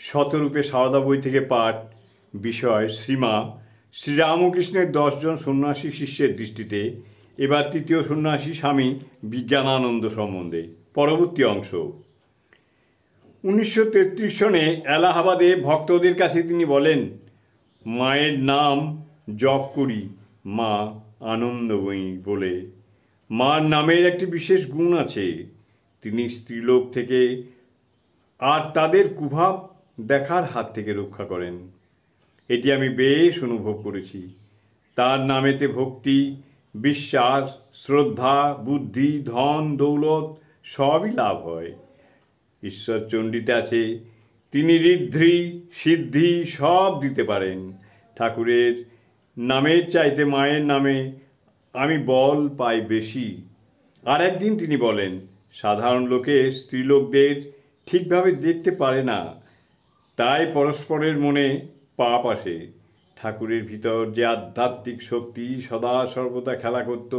শতরূপে সারদা বই থেকে পাঠ। বিষয় শ্রীমা শ্রীরামকৃষ্ণের 10 জন সন্ন্যাসী শিষ্যের দৃষ্টিতে। এবার তৃতীয় সন্ন্যাসী স্বামী বিজ্ঞানানন্দ সম্বন্ধে। পরবর্তী অংশ। 1933 সনে এলাহাবাদে ভক্তদের কাছে তিনি বলেন, মায়ের নাম জপ করি মা আনন্দময়ী বলে। মার নামের একটি বিশেষ গুণ আছে, তিনি স্ত্রীলোক থেকে আর তাদের কুভাব দেখার হাত থেকে রক্ষা করেন। এটি আমি বেশ অনুভব করেছি। তার নামেতে ভক্তি, বিশ্বাস, শ্রদ্ধা, বুদ্ধি, ধন, দৌলত সবই লাভ হয়। ঈশ্বরচণ্ডীতে আছে, তিনি ঋদ্ধি সিদ্ধি সব দিতে পারেন। ঠাকুরের নামের চাইতে মায়ের নামে আমি বল পাই বেশি। আর একদিন তিনি বলেন, সাধারণ লোকে স্ত্রীলোকদের ঠিকভাবে দেখতে পারে না, তাই পরস্পরের মনে পাপ আসে। ঠাকুরের ভিতর যে আধ্যাত্মিক শক্তি সদা সর্বদা খেলা করত,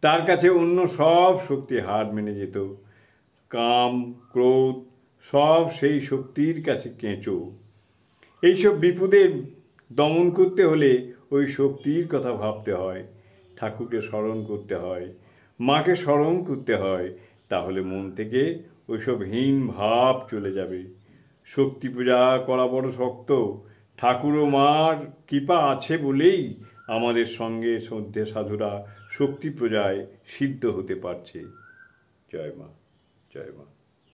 তার কাছে অন্য সব শক্তি হার মেনে যেত। কাম, ক্রোধ সব সেই শক্তির কাছে কেঁচো। এইসব বিপদের দমন করতে হলে ওই শক্তির কথা ভাবতে হয়, ঠাকুরকে স্মরণ করতে হয়, মাকে স্মরণ করতে হয়, তাহলে মন থেকে ওইসব হীন ভাব চলে যাবে। শক্তি পূজা করা বড় শক্ত। ঠাকুর ও মার কৃপা আছে বলেই আমাদের সঙ্গে শ্রদ্ধে সাধুরা শক্তি পূজায় সিদ্ধ হতে পারছে। জয় মা, জয় মা।